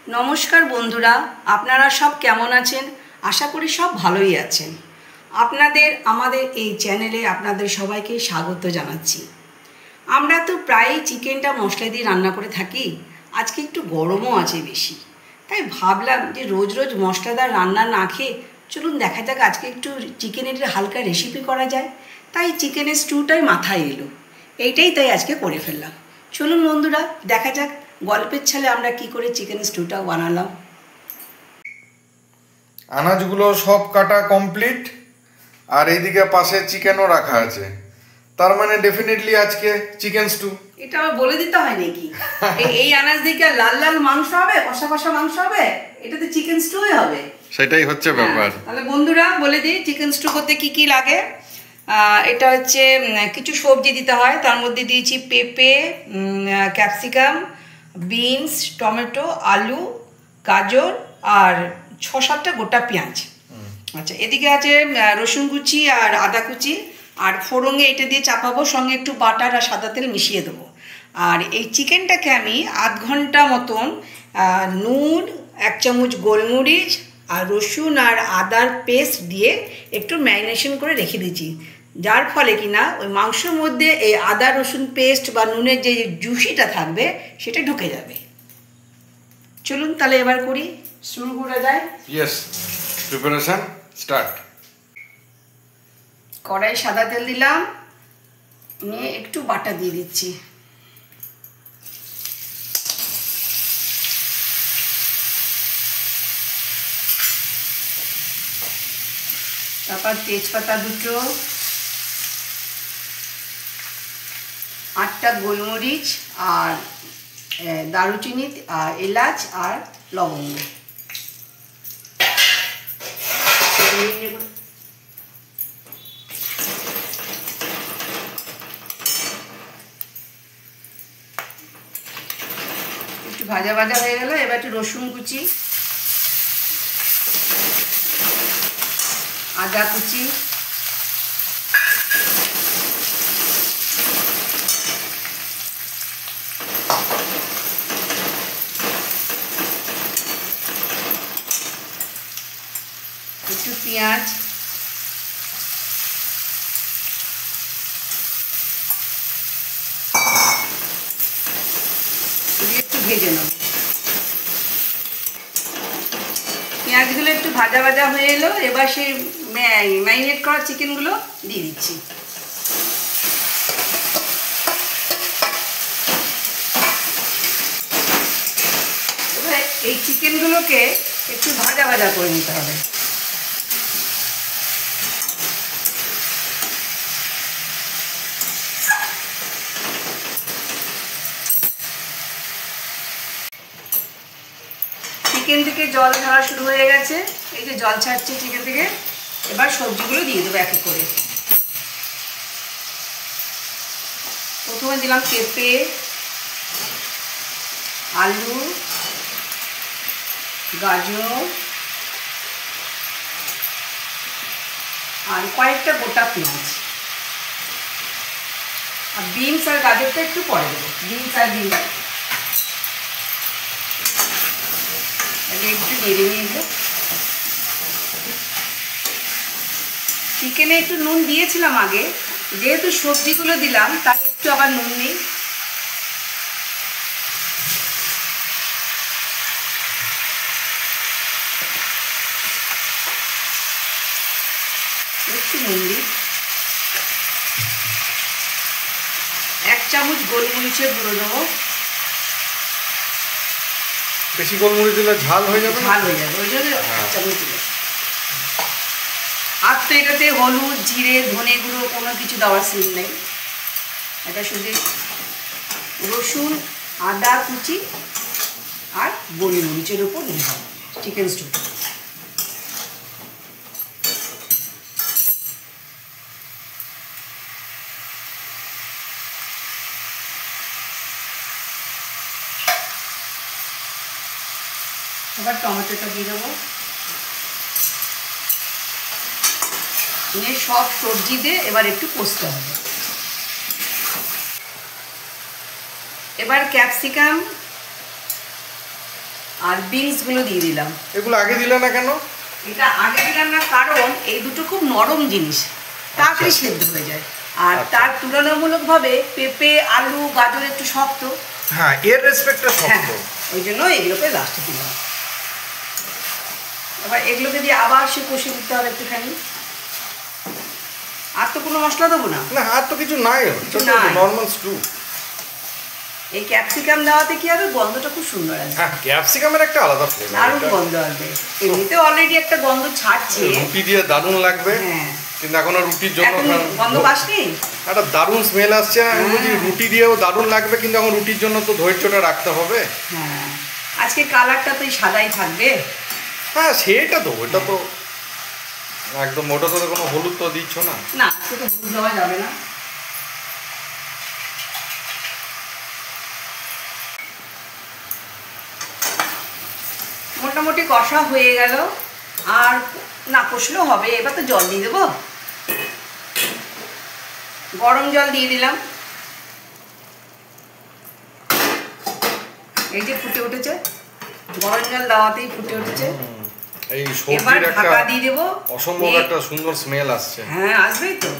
নমস্কার বন্ধুরা, আপনারা সব কেমন আছেন? আশা করি সব ভালোই আছেন। আমাদের এই চ্যানেলে আপনাদের সবাইকে স্বাগত জানাচ্ছি। আমরা তো প্রায়ই চিকেনটা মশলা দিয়ে রান্না করে থাকি। আজকে একটু গরমও আছে বেশি, তাই ভাবলাম যে রোজ রোজ মশলাদার রান্না না খেয়ে চলুন দেখা যাক আজকে একটু চিকেনের হালকা রেসিপি করা যায়। তাই চিকেনের স্টুটাই মাথায় এলো, তাই আজকে করে ফেললাম। চলুন বন্ধুরা, দেখা যাক গল্পের ছলে আমরা কি করে চিকেন স্টুটা বানালাম। আনাজগুলো সব কাটা কমপ্লিট, আর এইদিকে পাশে চিকেনও রাখা আছে। তার মানে ডেফিনেটলি আজকে চিকেন স্টু। এটা আবার বলে দিতে হয় নাকি? এই আনাজ দিকে লাল লাল মাংস হবে, কষা কষা মাংস হবে, এটাতে চিকেন স্টুই হবে। সেটাই হচ্ছে ব্যাপার। তাহলে বন্ধুরা বলে দিই চিকেন স্টু করতে কি কি লাগে। এটা হচ্ছে কিছু সবজি দিতে হয়। তার মধ্যে দিয়েছি পেঁপে, ক্যাপসিকাম, বিনস, টমেটো, আলু, গাজর আর 6-7টা গোটা পেঁয়াজ। আচ্ছা, এদিকে আছে রসুন কুচি আর আদা কুচি। আর ফোড়ঙে এটা দিয়ে চাপাবো, সঙ্গে একটু বাটার আর সাদা তেল মিশিয়ে দেবো। আর এই চিকেনটাকে আমি আধ ঘন্টা মতন নুন, 1 চামচ গোলমরিচ আর রসুন আর আদার পেস্ট দিয়ে একটু ম্যারিনেশন করে রেখে দিয়েছি, যার ফলে কি না ওই মাংসের মধ্যে এই আদা রসুন পেস্ট বা নুনের যে জুসিটা থাকবে সেটা ঢুকে যাবে। চলুন তাহলে এবার শুরু করা যায়। Yes, preparation start. কড়াই সাদা তেল দিলাম, নিয়ে একটু বাটা দিয়ে দিচ্ছি। তারপর তেজপাতা 2টো, 8টা গোলমরিচ আর দারুচিনি আর এলাচ আর লবঙ্গ। একটু ভাজা ভাজা হয়ে গেল। এবার একটু রসুন কুচি, আদা কুচি, একটু পেঁয়াজ, একটু ভেজে নেব। পেঁয়াজগুলো একটু ভাজা ভাজা হয়ে এলো। এবার সেই ম্যারিনেট করা চিকেনগুলো দিয়ে দিচ্ছি। এবার এই চিকেনগুলোকে একটু ভাজা ভাজা করে নিতে হবে। চিকেন থেকে জল ছাড়া শুরু হয়ে গেছে, এই যে জল ছাড়ছে চিকেন থেকে। এবার সবজিগুলো দিয়ে দেবো এক এক করে। প্রথমে দিলাম পেঁপে, আলু, গাজর আর কয়েকটা গোটা পেঁয়াজ। আর বিনস আর গাজরটা একটু পরে দেবো। একটু নেড়ে নিয়ে দেবো। চিকেনে একটু নুন দিয়েছিলাম আগে, যেহেতু সবজিগুলো দিলাম তাই একটু আবার নুন দিই। একটু নুন দিই। 1 চামচ গোলমরিচের গুঁড়ো দেবো। বেশি গোলমরিচ দিলে ঝাল হয়ে যাবে, ওই জন্য 1 চামচ দিলে। আর তো এটাতে হলুদ, জিরে, ধনে গুঁড়ো কোনো কিছু দেওয়ার সিন নেই। এটা শুধু রসুন, আদা কুচি আর গোলমরিচের উপর দিয়ে হবে চিকেন স্টু। এবার টমেটোটা দিয়ে দেবো। নিয়ে সব সবজি দিয়ে এবার একটু কষতে হবে। এবার ক্যাপসিকাম আর বিনসগুলো দিয়ে দিলাম। এগুলো আগে দিলে না কেন? এটা আগে দিলাম না কারণ এই দুটো খুব নরম জিনিস, তাড়াতাড়ি সেদ্ধ হয়ে যায়। আর তার তুলনামূলকভাবে পেঁপে, আলু, গাজর একটু শক্ত। হ্যাঁ, এর রেসপেক্টটা শক্ত, ওই জন্য এগুলোকে লাস্টে দিলাম। এবার এগুলোকে দিয়ে আবার সে কষে দিতে হবে একটুখানি। আর তো কোনো মশলা দেবো না। না, আর তো কিছু নাই, নরমাল স্টু। এই ক্যাপসিকাম দেওয়াতে কি হবে, গন্ধটা খুব সুন্দর আসবে। হ্যাঁ, ক্যাপসিকামের একটা আলাদা ফ্লেভার, দারুণ গন্ধ আসবে। এমনিতে অলরেডি একটা গন্ধ ছাড়ছে, রুটি দিয়ে দারুণ লাগবে। হ্যাঁ, কিন্তু এখনো রুটির জন্য গন্ধ পাসনি, একটা দারুণ স্মেল আসছে। আমি বলছি রুটি দিয়েও দারুণ লাগবে, কিন্তু এখন রুটির জন্য তো ধৈর্যটা রাখতে হবে। হ্যাঁ, আজকে কালারটা তো সাদাই থাকবে। হ্যাঁ, সেটা তো, ওটা তো একদম, ওটা তো কোনো হলুদ তো দিচ্ছ না। না, সেটা হলুদ দেওয়া যাবে না। মোটামুটি কষা হয়ে গেল, আর না কষলেও হবে। এবার তো জল দিয়ে দেবো, গরম জল দিয়ে দিলাম। এই যে ফুটে উঠেছে, গরম জল দেওয়াতেই ফুটে উঠেছে। এই সবজির একটা ঢাকা দিয়ে দেবো, অসম্ভব একটা সুন্দর স্মেল আসছে। হ্যাঁ, আসবেই তো।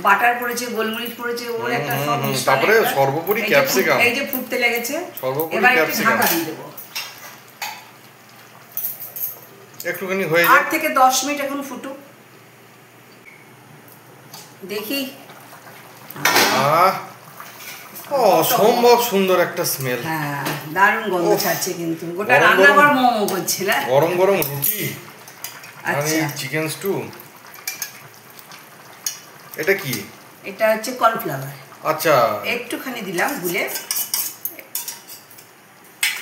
বাটার পড়েছে, গোলমরিচ পড়েছে, ওর একটা সব মিশ্রণ। তারপরে সর্বোপরি ক্যাপসিকাম, এই যে ফুটতে লেগেছে, সর্বোপরি এবার একটু ক্যাপসিকাম ঢাকা দিয়ে দেবো। একটুখানি হয়ে 8 থেকে 10 মিনিট এখন ফুটুক, দেখি। অসম্ভব সুন্দর একটা স্মেল। হ্যাঁ, দারুণ গন্ধ ছাড়ছে, কিন্তু গোটা রান্নাঘর মোমো করছে না। গরম গরম রুটি আর আচ্ছা, চিকেন স্টু। এটা কি? এটা হচ্ছে কর্নফ্লাওয়ার। আচ্ছা, একটুখানি দিলাম গুলে,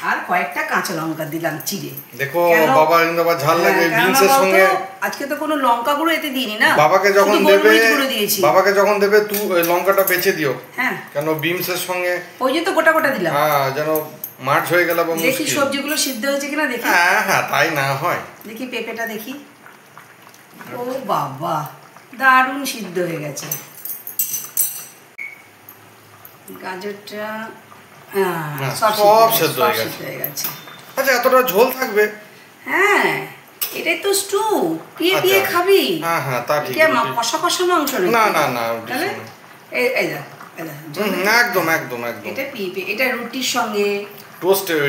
আর কয়েকটা কাঁচা লঙ্কা দিলাম চিড়ে। দেখো বাবা, কিন্তু আবার ঝাল লাগে বিনসের সঙ্গে। আজকে তো কোনো লঙ্কা গুঁড়ো এতে দিইনি না, বাবাকে যখন দেবে, দিয়েছি। বাবাকে যখন দেবে তুই লঙ্কাটা বেঁচে দিও। হ্যাঁ, কেন বিনসের সঙ্গে ওই যে তো গোটা গোটা দিলাম। হ্যাঁ, যেন মাছ হয়ে গেল বা দেখি সবজিগুলো সিদ্ধ হয়েছে কিনা দেখি। হ্যাঁ হ্যাঁ, তাই না হয়। দেখি পেঁপেটা দেখি। ও বাবা, দারুণ সিদ্ধ হয়ে গেছে। গাজরটা সব সেদ্ধ হয়ে গেছে। আচ্ছা, এতটা ঝোল থাকবে? হ্যাঁ, এটাই তো স্টু, পিয়ে খাবি। হ্যাঁ হ্যাঁ, তা ঠিক। কষা কষা মাংস না না না, এই একদম একদম একদম। এটা পিয়ে, এটা রুটির সঙ্গে, টোস্টের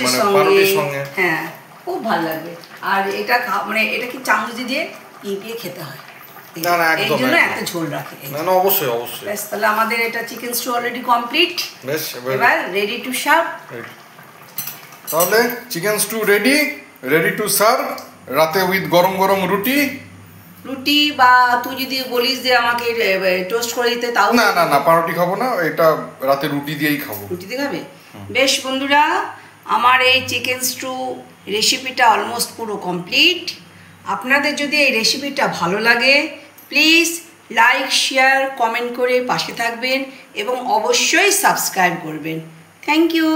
মানে পাউরুটির সঙ্গে, হ্যাঁ, খুব ভালো লাগবে। আর এটা মানে এটা কি চামচ দিয়ে পিয়ে খেতে হয়। না না, একদম, এই জন্য এত ঝোল রাখে। না না, অবশ্যই অবশ্যই। বেশ, তাহলে আমাদের এটা চিকেন স্টু অলরেডি কমপ্লিট। বেশ, এবার রেডি টু সার্ভ। তাহলে chicken stew ready to serve, রাতে উইথ গরম গরম রুটি। বা তুই যদি বলিস যে আমাকে টোস্ট করে দিতে, তাও না না না, পাউরুটি খাবো না, এটা রাতে রুটি দিয়েই খাবো। রুটি দিয়ে খাবে? বেশ বন্ধুরা, আমার এই চিকেন স্টু রেসিপিটা অলমোস্ট পুরো কমপ্লিট। আপনাদের যদি এই রেসিপিটা ভালো লাগে, প্লিজ লাইক, শেয়ার, কমেন্ট করে পাশে থাকবেন এবং অবশ্যই সাবস্ক্রাইব করবেন। Thank you.